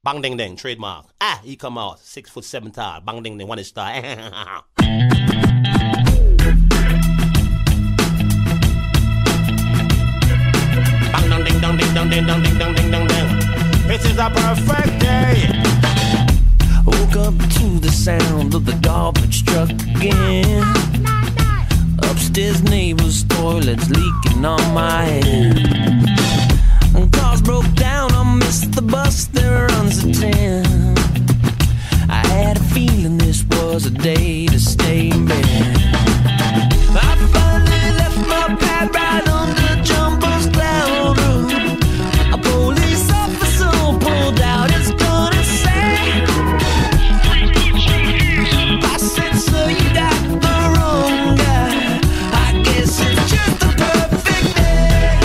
Bang ding ding, trademark. He come out 6'7" tall. Bang ding ding, 1 star. Bang dong ding dong ding dong ding dong ding dong ding dong ding. This is a perfect day. Woke up to the sound of the garbage truck again. Upstairs neighbor's toilet's leaking on my head. Cars broke down, I missed the bus that runs at 10. I had a feeling this was a day to stay in bed. I finally left my pad right under Jumbo's cloud roof. A police officer pulled out his gun and said, I said, sir, you got the wrong guy. I guess it's just a perfect day.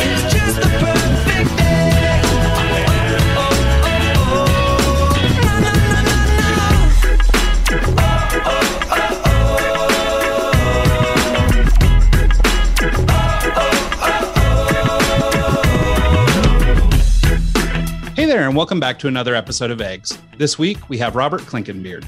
It's just a perfect day. Oh, oh, oh, oh. No, no, no, no, no. Oh, oh, oh, Hey there, and welcome back to another episode of Eggs. This week, we have Robert Clinkenbeard.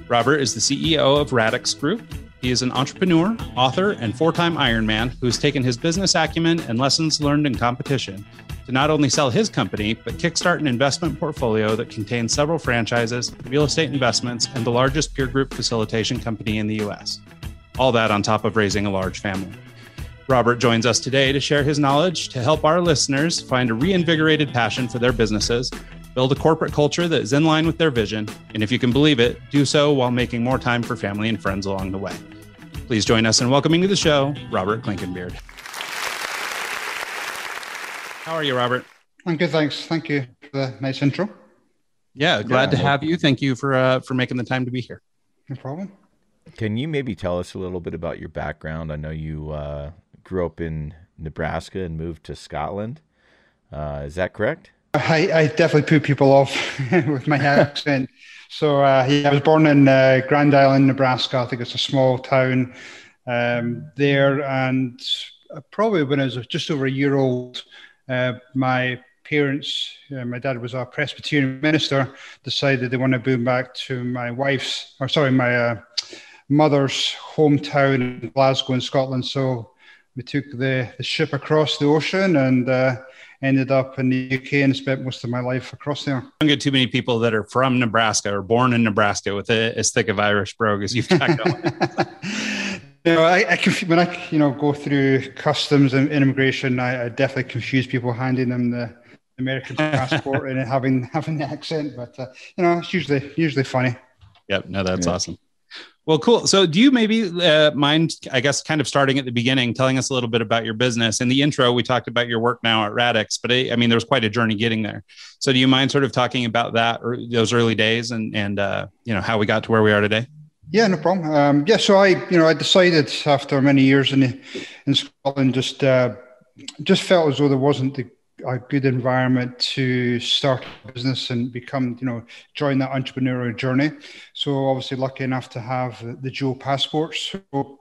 Robert is the CEO of Radix Group. He is an entrepreneur, author, and four-time Ironman who's taken his business acumen and lessons learned in competition to not only sell his company, but kickstart an investment portfolio that contains several franchises, real estate investments, and the largest peer group facilitation company in the U.S. All that on top of raising a large family. Robert joins us today to share his knowledge to help our listeners find a reinvigorated passion for their businesses, build a corporate culture that is in line with their vision, and if you can believe it, do so while making more time for family and friends along the way. Please join us in welcoming to the show, Robert Clinkenbeard. How are you, Robert? I'm good, thanks. Thank you for the nice intro. Yeah, glad to have you. Thank you for making the time to be here. No problem. Can you maybe tell us a little bit about your background? I know you grew up in Nebraska and moved to Scotland. Is that correct? I definitely put people off with my accent. So I was born in Grand Island, Nebraska. I think it's a small town there. And probably when I was just over a year old, my parents, my dad was a Presbyterian minister, decided they want to move back to my mother's hometown in Glasgow in Scotland. So we took the ship across the ocean and ended up in the UK and spent most of my life across there. I don't get too many people that are from Nebraska or born in Nebraska with as thick of Irish brogue as you've got going. I when I go through customs and immigration, I definitely confuse people handing them the American passport and having the accent, but it's usually funny. Yep, no, that's awesome. Well, cool. So do you maybe mind, I guess, kind of starting at the beginning, telling us a little bit about your business? In the intro, we talked about your work now at Radix, but I mean, there was quite a journey getting there. So do you mind sort of talking about that or those early days and how we got to where we are today? Yeah, no problem. So I decided after many years in Scotland, just felt as though there wasn't a good environment to start a business and join that entrepreneurial journey. So obviously lucky enough to have the dual passports. So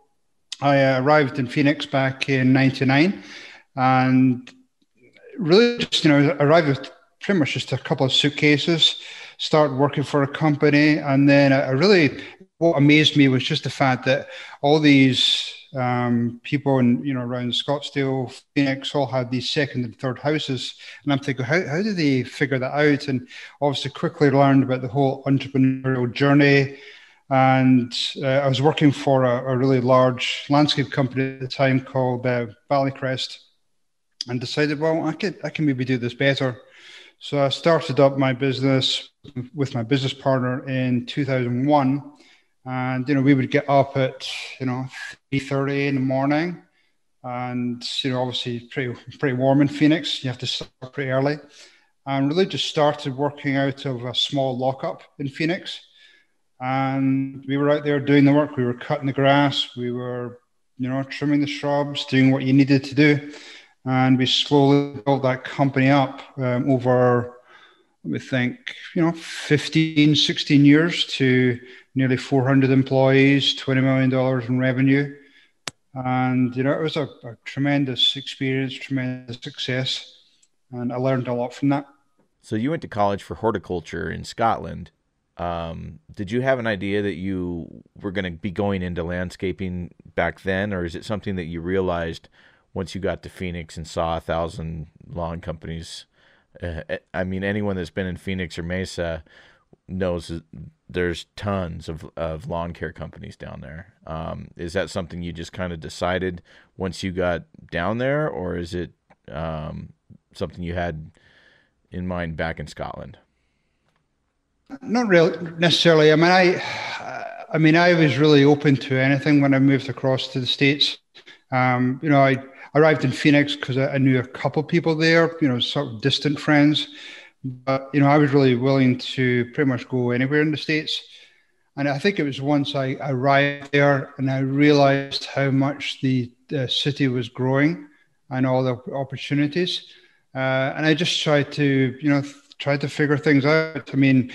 I arrived in Phoenix back in 99 and really just, arrived with pretty much just a couple of suitcases, started working for a company. And then what amazed me was just the fact that all these people around Scottsdale, Phoenix, all had these second and third houses. And I'm thinking, how did they figure that out? And obviously quickly learned about the whole entrepreneurial journey. And I was working for a really large landscape company at the time called Ballycrest, and decided, well, I can maybe do this better. So I started up my business with my business partner in 2001. And, we would get up at, 3:30 in the morning and, obviously pretty warm in Phoenix. You have to start pretty early and really just started working out of a small lockup in Phoenix. And we were out there doing the work. We were cutting the grass. We were, trimming the shrubs, doing what you needed to do. And we slowly built that company up over, let me think, 15, 16 years to nearly 400 employees, $20 million in revenue. And, it was a tremendous experience, tremendous success. and I learned a lot from that. So you went to college for horticulture in Scotland. Did you have an idea that you were going to be going into landscaping back then, or is it something that you realized once you got to Phoenix and saw 1,000 lawn companies? I mean, anyone that's been in Phoenix or Mesa knows that there's tons of lawn care companies down there. Is that something you just kind of decided once you got down there, or is it something you had in mind back in Scotland? Not really necessarily. I mean, I was really open to anything when I moved across to the States. I arrived in Phoenix because I knew a couple people there, sort of distant friends. But, I was really willing to pretty much go anywhere in the States. And I think it was once I arrived there and I realized how much the city was growing and all the opportunities. And I just tried to figure things out. I mean,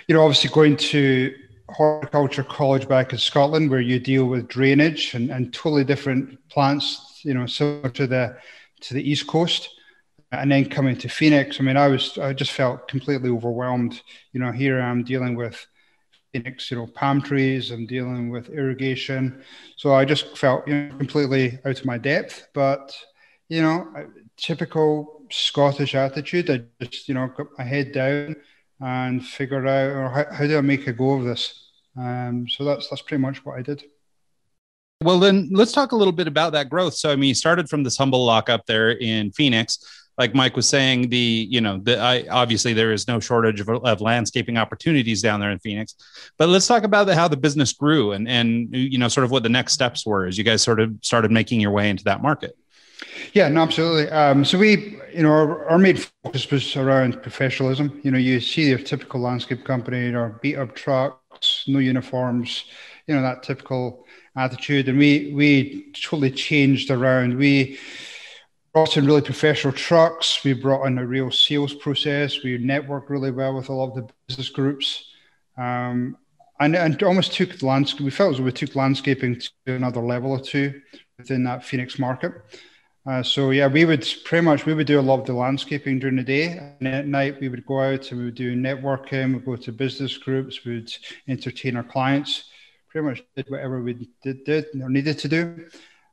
obviously going to horticulture college back in Scotland where you deal with drainage and totally different plants, similar to the East Coast. And then coming to Phoenix, I mean, I just felt completely overwhelmed. Here I'm dealing with Phoenix, palm trees, I'm dealing with irrigation. So I just felt, completely out of my depth. But, typical Scottish attitude. I just, got my head down and figured out how do I make a go of this. So that's pretty much what I did. Well, then let's talk a little bit about that growth. So, I mean, you started from this humble lockup there in Phoenix. Like Mike was saying, obviously there is no shortage of landscaping opportunities down there in Phoenix. But let's talk about how the business grew and sort of what the next steps were as you guys sort of started making your way into that market. Yeah, no, absolutely. So we, our main focus was around professionalism. You see your typical landscape company, beat up trucks, no uniforms, that typical attitude. And we totally changed around. We brought in really professional trucks. We brought in a real sales process. We networked really well with a lot of the business groups. And almost took the landscape. We felt as though we took landscaping to another level or two within that Phoenix market. We would do a lot of the landscaping during the day, and at night we would go out and we would do networking. We'd go to business groups, we would entertain our clients. Pretty much did whatever we did or needed to do.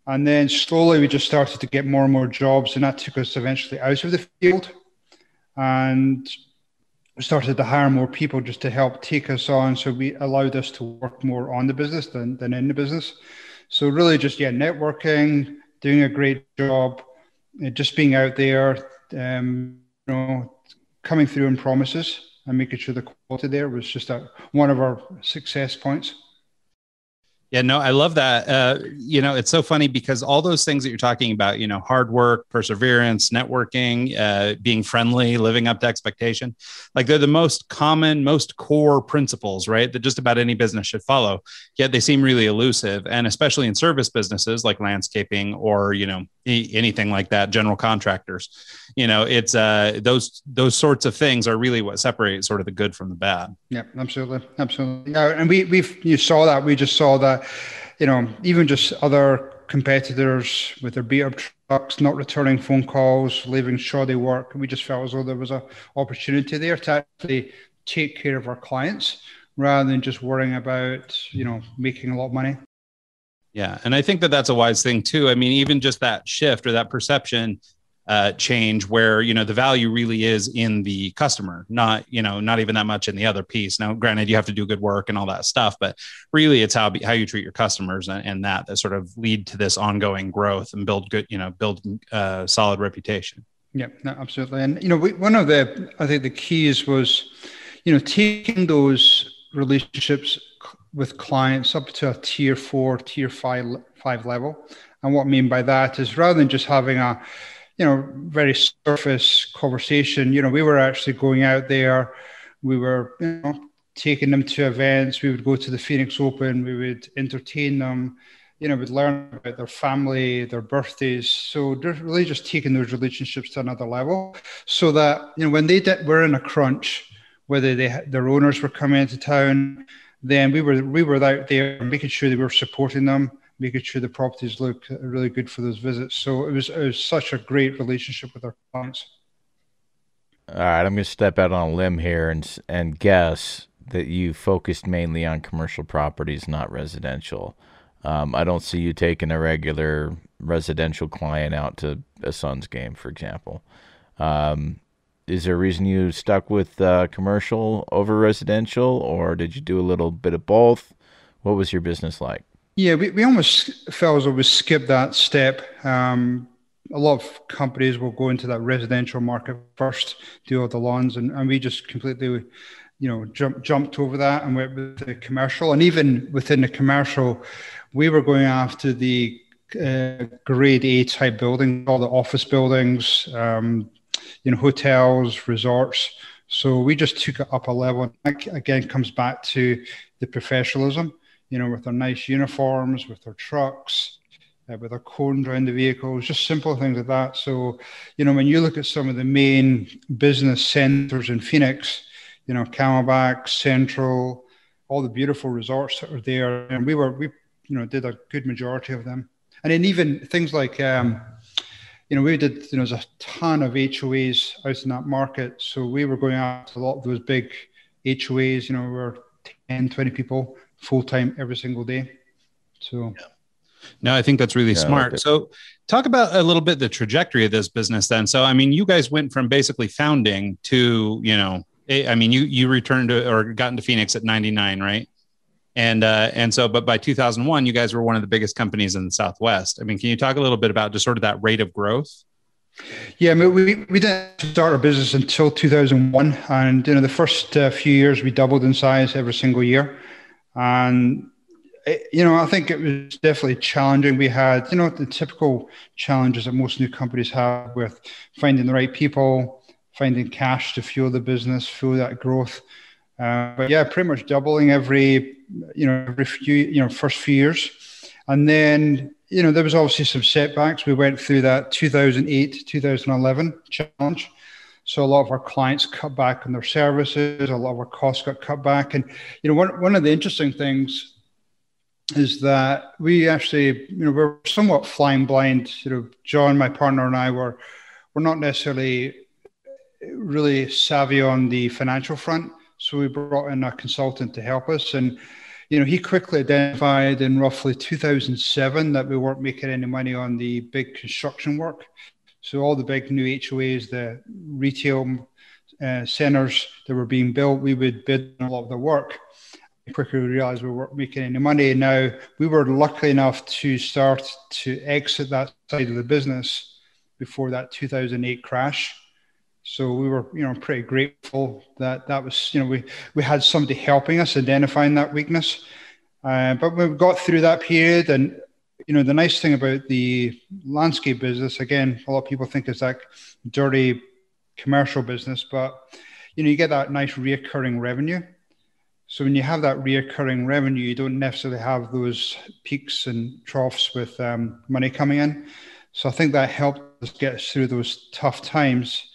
And then slowly we just started to get more and more jobs, and that took us eventually out of the field. And we started to hire more people just to help take us on. So we allowed us to work more on the business than in the business. So really just, networking, doing a great job, just being out there, coming through on promises and making sure the quality there was just one of our success points. Yeah, no, I love that. It's so funny because all those things that you're talking about, hard work, perseverance, networking, being friendly, living up to expectation, like they're the most common, most core principles, right? That just about any business should follow. Yet they seem really elusive. And especially in service businesses like landscaping or, anything like that, general contractors, it's those sorts of things are really what separate sort of the good from the bad. Yeah, absolutely. Yeah, and you saw that. We just saw that, even just other competitors with their beat up trucks, not returning phone calls, leaving shoddy work. We just felt as though there was an opportunity there to actually take care of our clients rather than just worrying about, making a lot of money. Yeah. And I think that that's a wise thing too. I mean, even just that shift or that perception change where, the value really is in the customer, not even that much in the other piece. Now, granted, you have to do good work and all that stuff, but really it's how you treat your customers and that sort of lead to this ongoing growth and build good, build solid reputation. Yeah, no, absolutely. And, one of I think the keys was, taking those relationships with clients up to a tier 4, tier 5 level. And what I mean by that is rather than just having a, very surface conversation, we were actually going out there. We were, taking them to events. We would go to the Phoenix Open. We would entertain them, we'd learn about their family, their birthdays. So they're really just taking those relationships to another level so that, when they were in a crunch, whether their owners were coming into town, then we were out there making sure they were supporting them, making sure the properties look really good for those visits. So it was such a great relationship with our clients. All right, I'm going to step out on a limb here and guess that you focused mainly on commercial properties, not residential. I don't see you taking a regular residential client out to a Suns game, for example. Is there a reason you stuck with commercial over residential, or did you do a little bit of both? What was your business like? Yeah, we almost felt as though we skipped that step. A lot of companies will go into that residential market first, do all the lawns, and we just completely, jumped over that and went with the commercial. And even within the commercial, we were going after the grade A type buildings, all the office buildings, hotels, resorts. So we just took it up a level. And that, again, comes back to the professionalism, with their nice uniforms, with their trucks, with their cones around the vehicles, just simple things like that. So, when you look at some of the main business centers in Phoenix, Camelback, Central, all the beautiful resorts that are there, and we did a good majority of them. And then even things like, we did, there's a ton of HOAs out in that market. So we were going after a lot of those big HOAs, we were 10, 20 people full-time every single day. So. Yeah. No, I think that's really smart. So talk about a little bit the trajectory of this business then. So, I mean, you guys went from basically founding to, you returned to or got into Phoenix at 99, right? And so, but by 2001, you guys were one of the biggest companies in the Southwest. I mean, can you talk a little bit about just sort of that rate of growth? Yeah, I mean, we didn't start our business until 2001. And, the first few years we doubled in size every single year. And, I think it was definitely challenging. We had, the typical challenges that most new companies have with finding the right people, finding cash to fuel the business, fuel that growth. But yeah, pretty much doubling every few, first few years. And then, there was obviously some setbacks. We went through that 2008, 2011 challenge. So a lot of our clients cut back on their services. A lot of our costs got cut back. And, one of the interesting things is that we actually, we're somewhat flying blind. John, my partner, and I we're not necessarily really savvy on the financial front. So we brought in a consultant to help us. And, he quickly identified in roughly 2007 that we weren't making any money on the big construction work. So all the big new HOAs, the retail centers that were being built, we would bid on a lot of the work. Quickly we realized we weren't making any money. Now, we were lucky enough to start to exit that side of the business before that 2008 crash. So we were, pretty grateful that was, we had somebody helping us identifying that weakness. But we got through that period. And, the nice thing about the landscape business, again, a lot of people think it's like dirty commercial business, but, you get that nice reoccurring revenue. So when you have that reoccurring revenue, you don't necessarily have those peaks and troughs with money coming in. So I think that helped us get through those tough times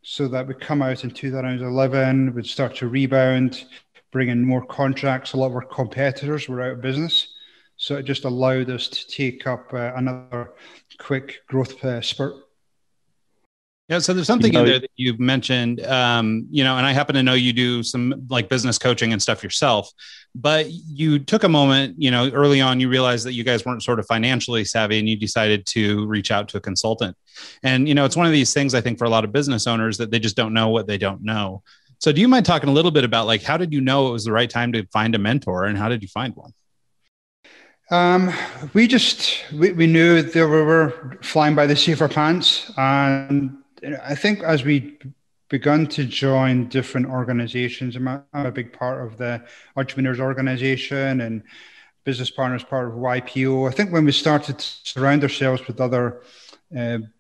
so that we come out in 2011, we'd start to rebound, bring in more contracts. A lot of our competitors were out of business. So it just allowed us to take up another quick growth spurt. Yeah, so there's something in there that you've mentioned, and I happen to know you do some like business coaching and stuff yourself, but you took a moment, early on, you realized that you guys weren't sort of financially savvy and you decided to reach out to a consultant. And, it's one of these things, I think, for a lot of business owners that they just don't know what they don't know. So do you mind talking a little bit about like, how did you know it was the right time to find a mentor and how did you find one? We knew that we were flying by the seat of our pants. And I think as we begun to join different organizations, I'm a big part of the Entrepreneurs Organization and Business Partners part of YPO. I think when we started to surround ourselves with other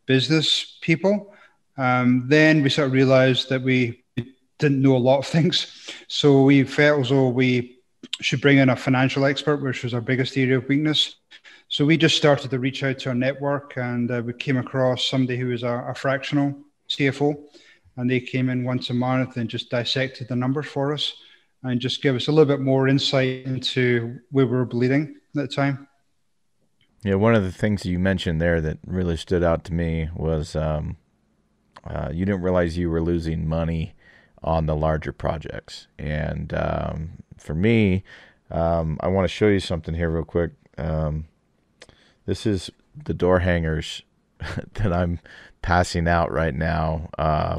business people, then we sort of realized that we didn't know a lot of things. So we felt as though we should bring in a financial expert, which was our biggest area of weakness. So we just started to reach out to our network, and we came across somebody who was a fractional CFO, and they came in once a month and just dissected the numbers for us and just give us a little bit more insight into where we were bleeding at the time. Yeah, one of the things you mentioned there that really stood out to me was you didn't realize you were losing money on the larger projects. And for me, I want to show you something here real quick. This is the door hangers that I'm passing out right now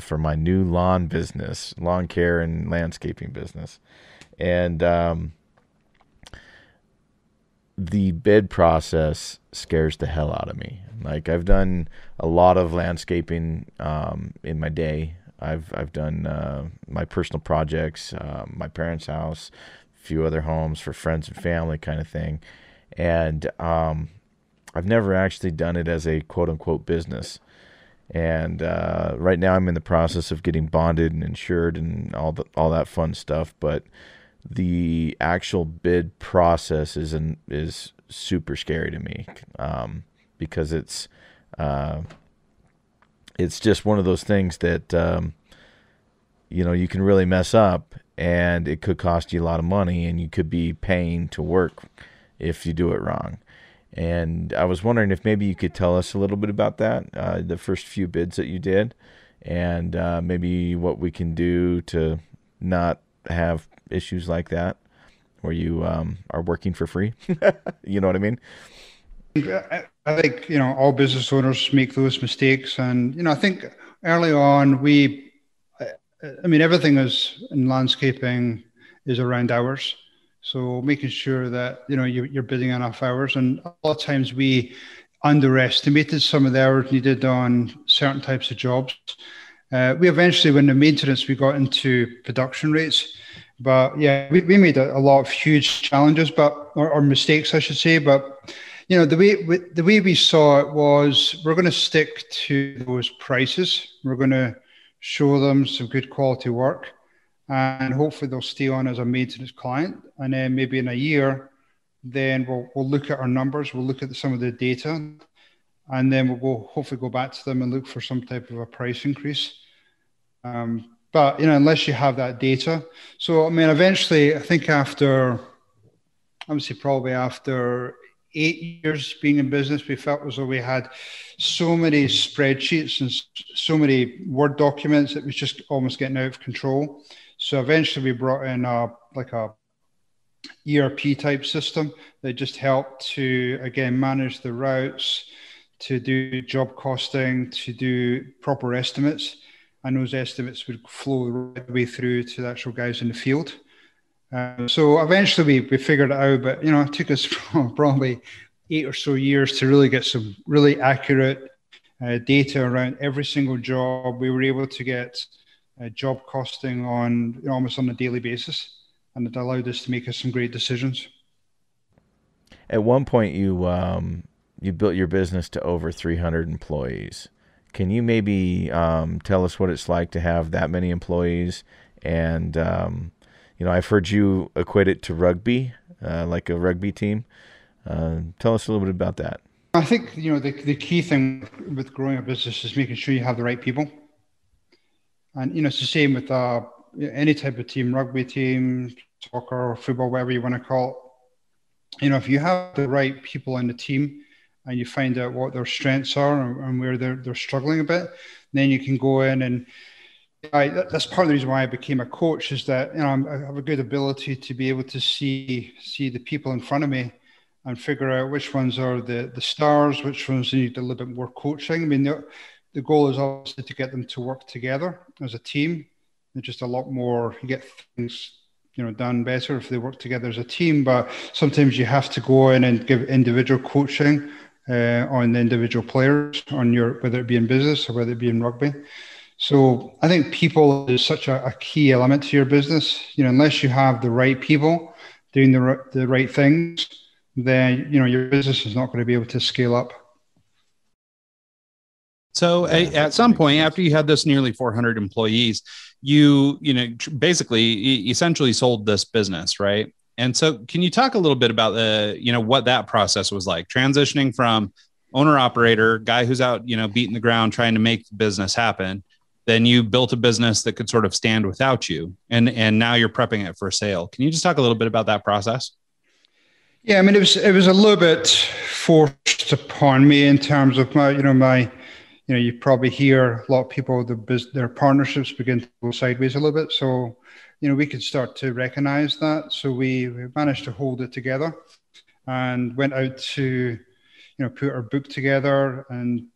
for my new lawn business, lawn care and landscaping business. And the bid process scares the hell out of me. Like, I've done a lot of landscaping in my day. I've done my personal projects, my parents' house, a few other homes for friends and family kind of thing. And I've never actually done it as a quote unquote business. And right now I'm in the process of getting bonded and insured and all that fun stuff. But the actual bid process is super scary to me, because it's just one of those things that you can really mess up, and it could cost you a lot of money, and you could be paying to work if you do it wrong. And I was wondering if maybe you could tell us a little bit about that, the first few bids that you did, and maybe what we can do to not have issues like that where you are working for free. You know what I mean? I think, all business owners make those mistakes. And, I think early on, everything is in landscaping is around hours. So making sure that, you're bidding enough hours. And a lot of times we underestimated some of the hours needed on certain types of jobs. We eventually, when the maintenance, we got into production rates. But yeah, we made a lot of huge challenges, or mistakes, I should say. But the way we saw it was, we're going to stick to those prices. We're going to show them some good quality work, and hopefully they'll stay on as a maintenance client. And then maybe in a year, then we'll look at our numbers. We'll look at some of the data, and then we'll hopefully go back to them and look for some type of a price increase. But, unless you have that data. So, eventually, I think after 8 years being in business, we felt as though we had so many spreadsheets and so many Word documents that was just almost getting out of control. So eventually we brought in a ERP type system that just helped to, again, manage the routes, to do job costing, to do proper estimates. And those estimates would flow right the way through to the actual guys in the field. So eventually we figured it out, but it took us probably 8 or so years to really get some really accurate data around every single job. We were able to get job costing on almost on a daily basis, and it allowed us to make some great decisions. At one point, you built your business to over 300 employees. Can you maybe tell us what it's like to have that many employees? And I've heard you equate it to rugby, like a rugby team. Tell us a little bit about that. I think, the key thing with growing a business is making sure you have the right people. And, it's the same with any type of team, rugby team, soccer, football, whatever you want to call it. If you have the right people in the team and you find out what their strengths are and where they're struggling a bit, then you can go in and that's part of the reason why I became a coach, is that I have a good ability to be able to see the people in front of me and figure out which ones are the stars, which ones need a little bit more coaching. The goal is obviously to get them to work together as a team. There's just a lot more, you get things done better if they work together as a team. But sometimes you have to go in and give individual coaching on the individual players, whether it be in business or whether it be in rugby. So I think people is such a key element to your business. Unless you have the right people doing the right things, then your business is not going to be able to scale up. So at some point, after you had this nearly 400 employees, you basically essentially sold this business, right? And so can you talk a little bit about what that process was like, transitioning from owner operator, guy who's out, beating the ground, trying to make the business happen. Then you built a business that could sort of stand without you. And now you're prepping it for sale. Can you just talk a little bit about that process? Yeah, it was a little bit forced upon me in terms of my you probably hear a lot of people, their partnerships begin to go sideways a little bit. So, we could start to recognize that. So we managed to hold it together and went out to, put our book together and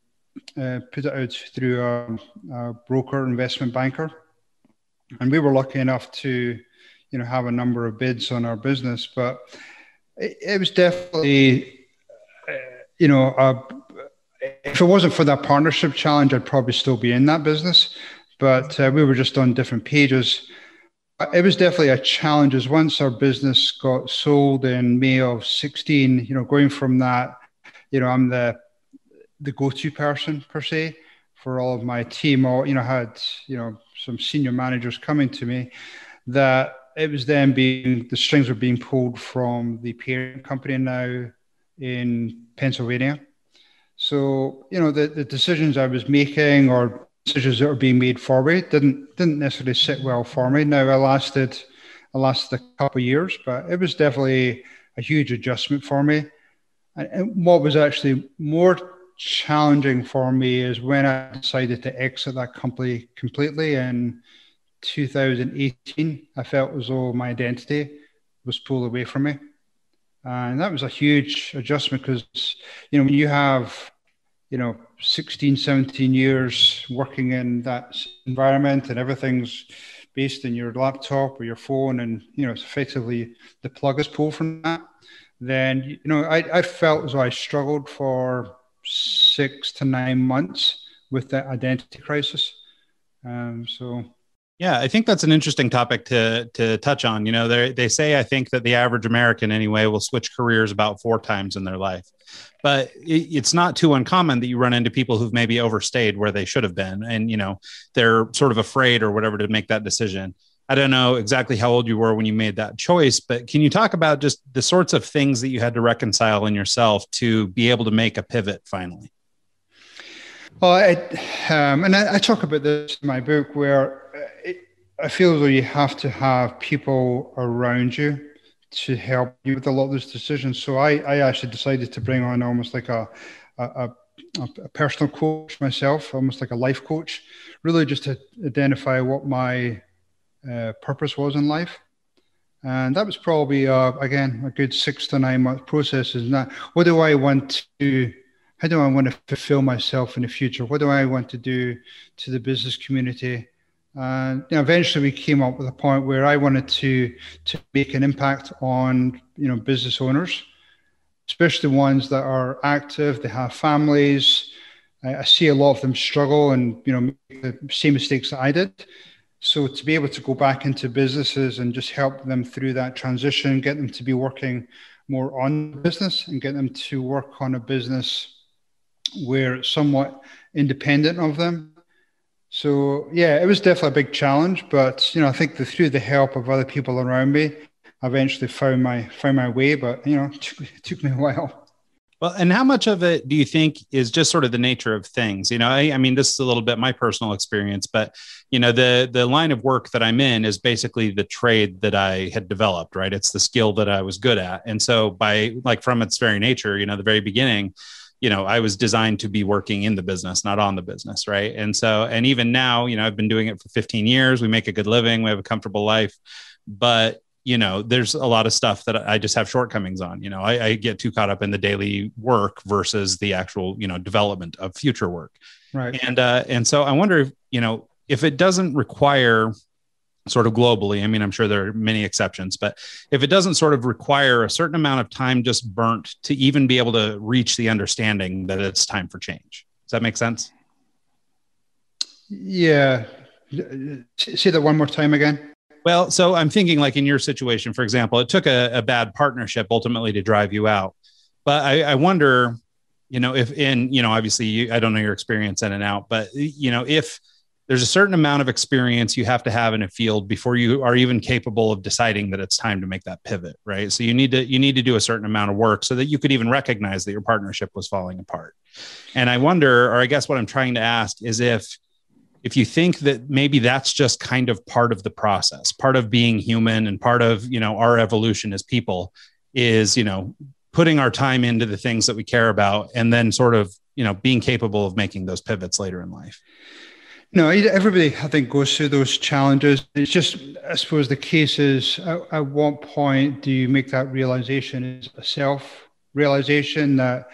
put it out through a broker, investment banker. And we were lucky enough to, have a number of bids on our business, but it was definitely, if it wasn't for that partnership challenge, I'd probably still be in that business, but we were just on different pages. It was definitely a challenge as once our business got sold in May of 16, going from that, I'm the go-to person per se for all of my team. Had, some senior managers coming to me, that it was then the strings were being pulled from the parent company now in Pennsylvania. So, the decisions I was making or decisions that were being made for me didn't necessarily sit well for me. Now I lasted a couple of years, but it was definitely a huge adjustment for me. And what was actually more challenging for me is when I decided to exit that company completely in 2018. I felt as though my identity was pulled away from me. And that was a huge adjustment because, when you have, 16, 17 years working in that environment and everything's based in your laptop or your phone and, it's effectively the plug is pulled from that, then, I felt as though I struggled for 6 to 9 months with that identity crisis. Yeah, I think that's an interesting topic to touch on. They say, I think that the average American anyway will switch careers about 4 times in their life, but it's not too uncommon that you run into people who've maybe overstayed where they should have been. And, they're sort of afraid or whatever to make that decision. I don't know exactly how old you were when you made that choice, but can you talk about just the sorts of things that you had to reconcile in yourself to be able to make a pivot finally? Well, I talk about this in my book where I feel as though you have to have people around you to help you with a lot of those decisions. So I actually decided to bring on almost like a personal coach myself, almost like a life coach, really just to identify what my purpose was in life. And that was probably, again, a good 6 to 9 month process. Is that how do I want to fulfill myself in the future? What do I want to do to the business community? And eventually we came up with a point where I wanted to make an impact on, business owners, especially ones that are active, they have families. I see a lot of them struggle and, make the same mistakes that I did. So to be able to go back into businesses and just help them through that transition, get them to be working more on business and get them to work on a business where it's somewhat independent of them. So yeah, it was definitely a big challenge, but I think through the help of other people around me, I eventually found my way, but it took me a while. Well, and how much of it do you think is just sort of the nature of things? I mean, this is a little bit my personal experience, but the line of work that I'm in is basically the trade that I had developed, right? It's the skill that I was good at. And so from its very nature, the very beginning, I was designed to be working in the business, not on the business, right? And so, and even now, I've been doing it for 15 years. We make a good living. We have a comfortable life, but there's a lot of stuff that I just have shortcomings on. I get too caught up in the daily work versus the actual, development of future work. Right. And so I wonder, if it doesn't require sort of globally, I mean, I'm sure there are many exceptions, but if it doesn't sort of require a certain amount of time just burnt to even be able to reach the understanding that it's time for change. Does that make sense? Yeah. Say that one more time again. Well, so I'm thinking like in your situation, for example, it took a bad partnership ultimately to drive you out. But I wonder, if obviously I don't know your experience in and out, but, if there's a certain amount of experience you have to have in a field before you are even capable of deciding that it's time to make that pivot, right? So you need to do a certain amount of work so that you could even recognize that your partnership was falling apart. And I wonder, or I guess what I'm trying to ask is if you think that maybe that's just kind of part of the process, part of being human and part of, our evolution as people is, putting our time into the things that we care about, and then sort of, being capable of making those pivots later in life. No, everybody, I think, goes through those challenges. It's just, I suppose the case is, at what point do you make that realization? Is a self-realization that,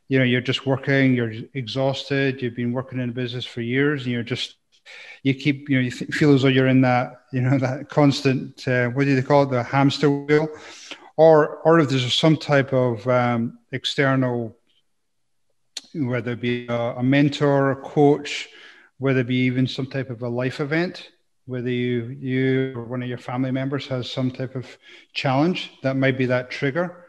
you're just working, you're exhausted, you've been working in a business for years, and you keep, you feel as though you're in that, that constant, what do they call it, the hamster wheel? Or if there's some type of external, whether it be a mentor, a coach, whether it be even some type of a life event, whether you or one of your family members has some type of challenge, that might be that trigger.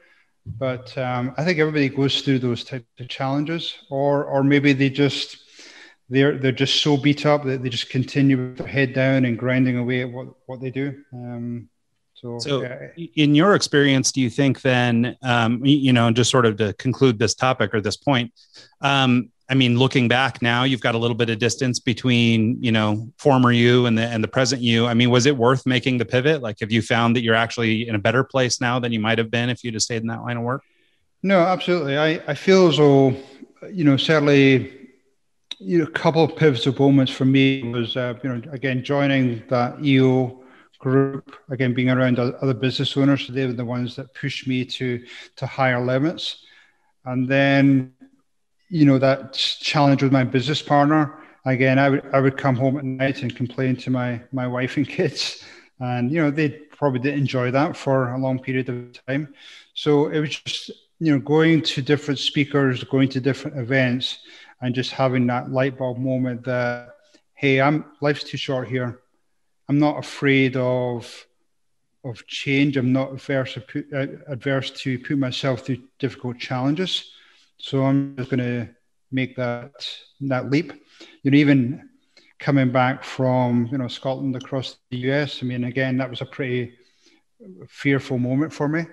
But I think everybody goes through those types of challenges, or maybe they're just so beat up that they just continue with their head down and grinding away at what they do. So in your experience, do you think then, just sort of to conclude this topic or this point, looking back now, you've got a little bit of distance between, former you and the present you. Was it worth making the pivot? Like, have you found that you're actually in a better place now than you might have been if you'd have stayed in that line of work? No, absolutely. I feel as though, certainly, a couple of pivotal moments for me was, again, joining that EO group, again, being around other business owners. So they were the ones that pushed me to higher limits. And then, that challenge with my business partner, again, I would come home at night and complain to my wife and kids. And, they probably didn't enjoy that for a long period of time. So it was just, going to different speakers, going to different events, and just having that light bulb moment that, hey, life's too short here. I'm not afraid of change. I'm not adverse to put myself through difficult challenges. So I'm just going to make that leap. Even coming back from Scotland across the US. Again, that was a pretty fearful moment for me.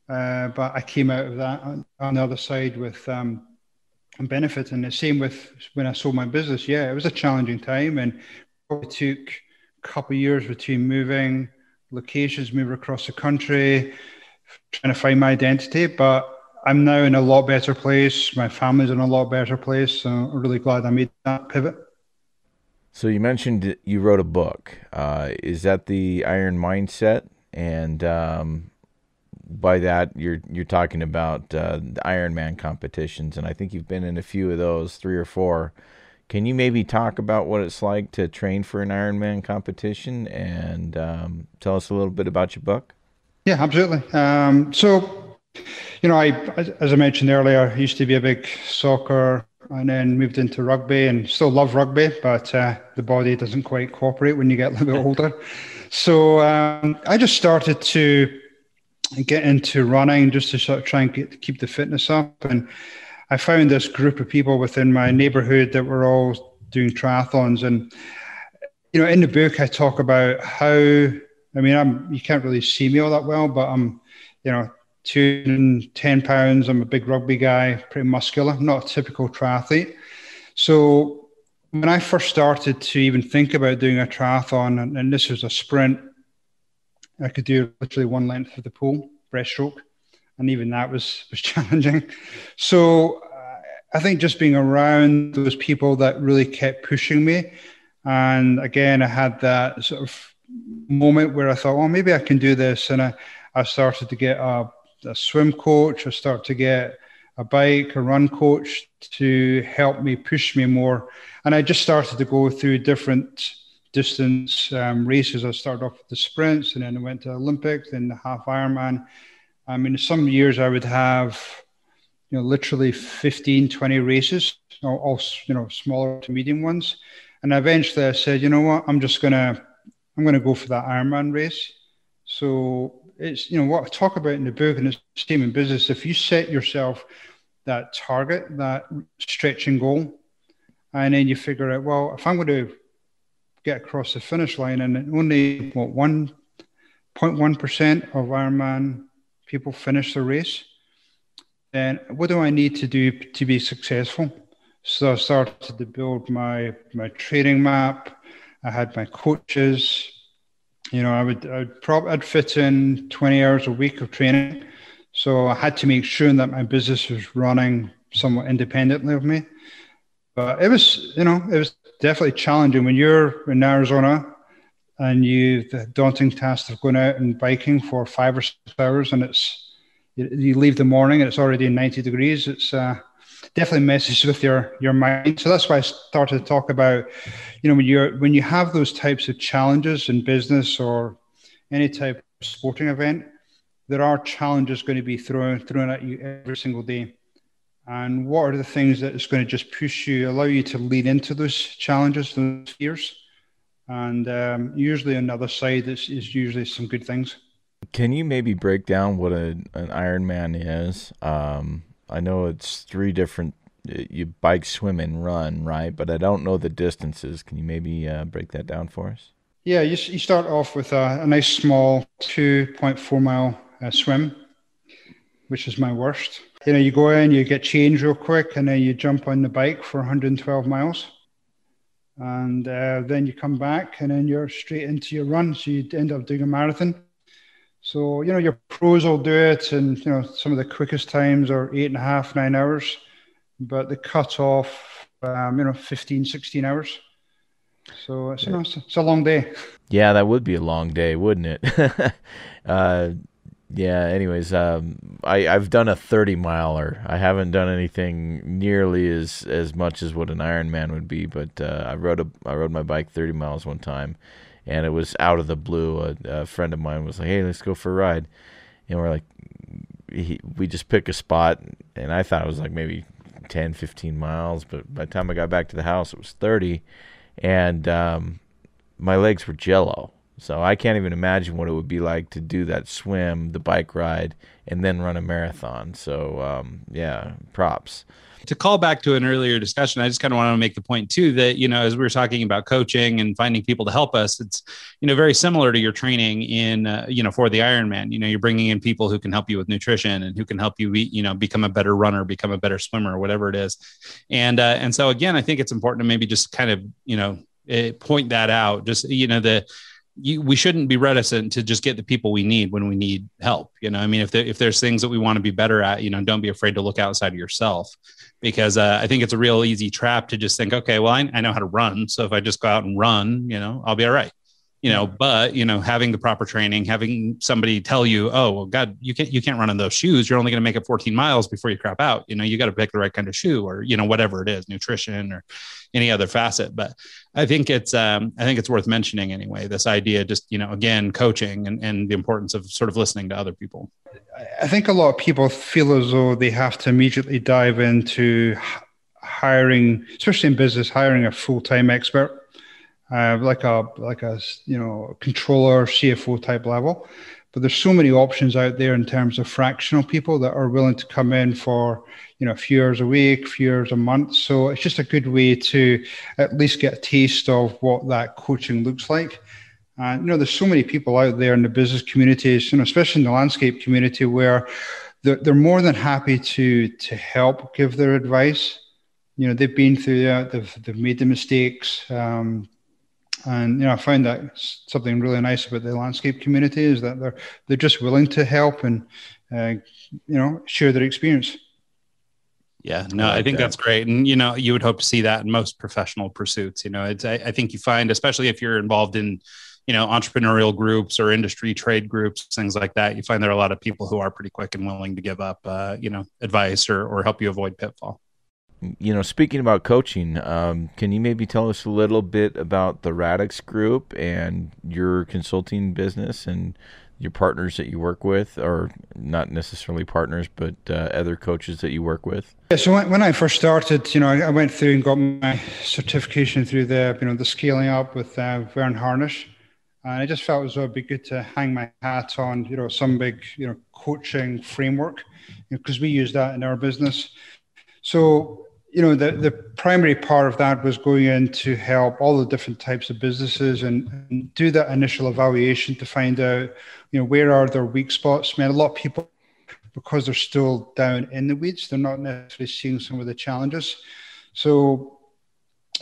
But I came out of that on the other side with benefit. And the same with when I sold my business. Yeah, it was a challenging time, and probably took couple of years between moving locations, moving across the country, trying to find my identity. But I'm now in a lot better place. My family's in a lot better place. So I'm really glad I made that pivot. So you mentioned you wrote a book. Is that the Iron Mindset? And by that, you're talking about the Ironman competitions. And I think you've been in a few of those, 3 or 4. Can you maybe talk about what it's like to train for an Ironman competition and tell us a little bit about your book? Yeah, absolutely. So, as I mentioned earlier, I used to be a big soccer and then moved into rugby, and still love rugby, but the body doesn't quite cooperate when you get a little bit older. So I just started to get into running just to sort of try and keep the fitness up. And I found this group of people within my neighborhood that were all doing triathlons. And, in the book, I talk about how, you can't really see me all that well, but I'm, 210 pounds. I'm a big rugby guy, pretty muscular, not a typical triathlete. So when I first started to even think about doing a triathlon, and this was a sprint, I could do literally one length of the pool, breaststroke. And even that was challenging. So I think just being around those people that really kept pushing me. And again, I had that sort of moment where I thought, well, maybe I can do this. And I started to get a swim coach. I started to get a bike, a run coach to help me, push me more. And I just started to go through different distance races. I started off with the sprints, and then I went to Olympics, then the half Ironman. Some years I would have, literally 15, 20 races, all smaller to medium ones. And eventually I said, you know what, I'm going to go for that Ironman race. So it's, what I talk about in the book, and it's the same in business. If you set yourself that target, that stretching goal, and then you figure out, well, if I'm going to get across the finish line and only 1.1% of Ironman people finish the race, then what do I need to do to be successful? So I started to build my training map. I had my coaches. I'd fit in 20 hours a week of training. So I had to make sure that my business was running somewhat independently of me. But it was, it was definitely challenging when you're in Arizona and the daunting task of going out and biking for 5 or 6 hours, and you leave the morning and it's already 90 degrees. It's definitely messes with your mind. So that's why I started to talk about, when you have those types of challenges in business or any type of sporting event, there are challenges going to be thrown at you every single day. And what are the things that is going to just push you, allow you to lean into those challenges, those fears? And usually on the other side is usually some good things. Can you maybe break down what an Ironman is? I know it's 3 different, you bike, swim, and run, right? But I don't know the distances. Can you maybe break that down for us? Yeah, you start off with a nice small 2.4 mile swim, which is my worst. You go in, you get changed real quick, and then you jump on the bike for 112 miles. And then you come back, and then you're straight into your run. So you end up doing a marathon. So, your pros will do it, and, some of the quickest times are 8.5, 9 hours, but the cutoff, 15, 16 hours. So it's a long day. Yeah, that would be a long day, wouldn't it? Yeah, anyways, I've done a 30-miler. I haven't done anything nearly as much as what an Ironman would be, but I rode my bike 30 miles one time, and it was out of the blue. A friend of mine was like, "Hey, let's go for a ride." And we're like, we just pick a spot, and I thought it was like maybe 10, 15 miles, but by the time I got back to the house, it was 30, and my legs were jello. So I can't even imagine what it would be like to do that swim, the bike ride, and then run a marathon. So, yeah, props. To call back to an earlier discussion, I just kind of want to make the point too that, as we were talking about coaching and finding people to help us, it's, very similar to your training in, for the Ironman. You're bringing in people who can help you with nutrition and who can help you, become a better runner, become a better swimmer, whatever it is. And so again, I think it's important to maybe just kind of, point that out. Just, we shouldn't be reticent to just get the people we need when we need help. If there's things that we want to be better at, don't be afraid to look outside of yourself, because I think it's a real easy trap to just think, okay, well, I know how to run. So if I just go out and run, I'll be all right. But having the proper training, having somebody tell you, oh, well, God, you can't run in those shoes. You're only going to make it 14 miles before you crap out. You got to pick the right kind of shoe, or, whatever it is, nutrition or any other facet. But I think it's worth mentioning anyway, this idea, just, again, coaching and the importance of sort of listening to other people. I think a lot of people feel as though they have to immediately dive into hiring, especially in business, hiring a full-time expert. Like a controller, CFO type level. But there's so many options out there in terms of fractional people that are willing to come in for, a few hours a week, a few hours a month. So it's just a good way to at least get a taste of what that coaching looks like. And, there's so many people out there in the business communities, especially in the landscape community, where they're more than happy to help give their advice. They've been through that, they've made the mistakes. And I find that something really nice about the landscape community is that they're just willing to help and share their experience. Yeah, no, I think that's great. And, you would hope to see that in most professional pursuits. I think you find, especially if you're involved in, entrepreneurial groups or industry trade groups, things like that, you find there are a lot of people who are pretty quick and willing to give up, advice or help you avoid pitfall. Speaking about coaching, can you maybe tell us a little bit about the Radix Group and your consulting business and your partners that you work with, or not necessarily partners, but other coaches that you work with? Yeah, so when I first started, I went through and got my certification through the scaling up with Vern Harnish. And I just felt as though it'd be good to hang my hat on, some big, coaching framework, because we use that in our business. So, the primary part of that was going in to help all the different types of businesses and do that initial evaluation to find out, where are their weak spots. A lot of people, because they're still down in the weeds, they're not necessarily seeing some of the challenges. So,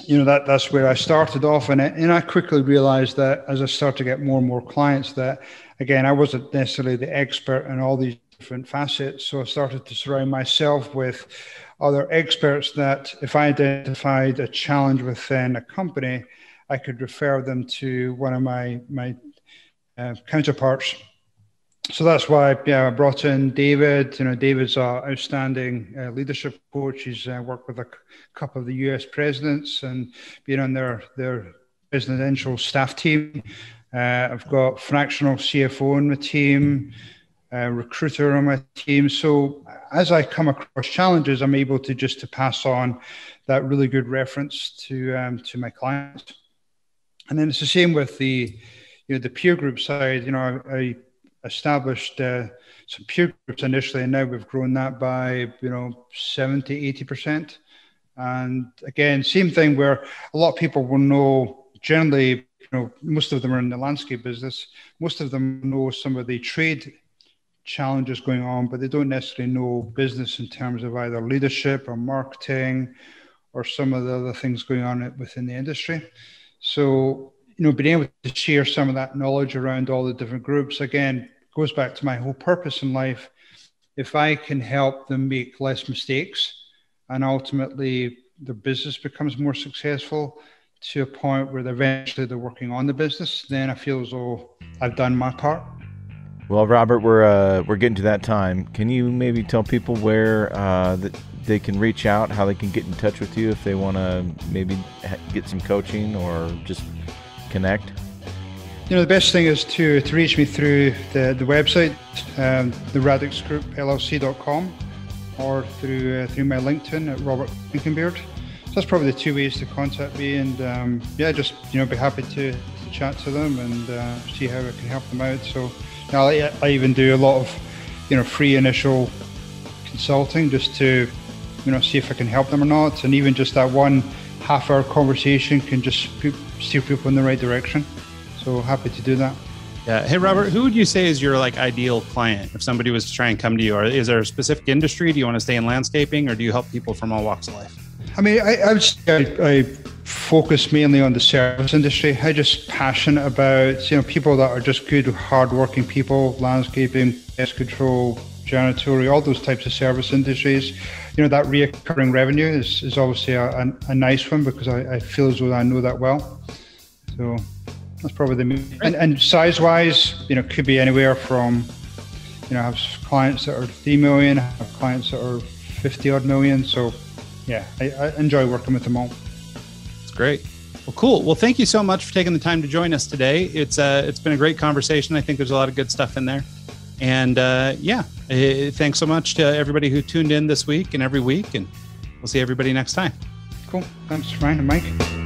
that's where I started off. And I quickly realized that as I started to get more and more clients that, again, I wasn't necessarily the expert in all these different facets. So I started to surround myself with other experts that if I identified a challenge within a company, I could refer them to one of my counterparts. So that's why I brought in David. David's an outstanding leadership coach. He's worked with a couple of the US presidents and been on their presidential staff team. I've got fractional CFO on my team, recruiter on my team. So as I come across challenges, I'm able to pass on that really good reference to my clients. And then it's the same with the peer group side. I established some peer groups initially, and now we've grown that by 70, 80%. And again, same thing where a lot of people will know generally. Most of them are in the landscape business. Most of them know some of the trade challenges going on, but they don't necessarily know business in terms of either leadership or marketing or some of the other things going on within the industry. So, being able to share some of that knowledge around all the different groups, again, goes back to my whole purpose in life. If I can help them make less mistakes and ultimately their business becomes more successful to a point where eventually they're working on the business, then I feel as though I've done my part. Well, Robert, we're getting to that time. Can you maybe tell people where they can reach out, how they can get in touch with you if they want to maybe get some coaching or just connect? The best thing is to reach me through the website, the Radix Group LLC.com, or through my LinkedIn at Robert Clinkenbeard. So that's probably the two ways to contact me, and just be happy to chat to them and see how I can help them out. So I even do a lot of free initial consulting just to see if I can help them or not, and even just that 1.5 hour conversation can just steer people in the right direction. So happy to do that. Yeah. Hey, Robert, who would you say is your ideal client if somebody was to try and come to you? Or is there a specific industry? Do you want to stay in landscaping, or do you help people from all walks of life? I mean, I would say I focus mainly on the service industry. I'm just passionate about people that are just good, hardworking people, landscaping, pest control, janitorial, all those types of service industries. That recurring revenue is obviously a nice one because I feel as though I know that well. So that's probably the main. And size-wise, could be anywhere from, I have clients that are 3 million, I have clients that are 50 odd million. So yeah, I enjoy working with them all. That's great. Well, cool. Well, thank you so much for taking the time to join us today. It's been a great conversation. I think there's a lot of good stuff in there. And thanks so much to everybody who tuned in this week and every week. And we'll see everybody next time. Cool. Thanks, Ryan and Mike.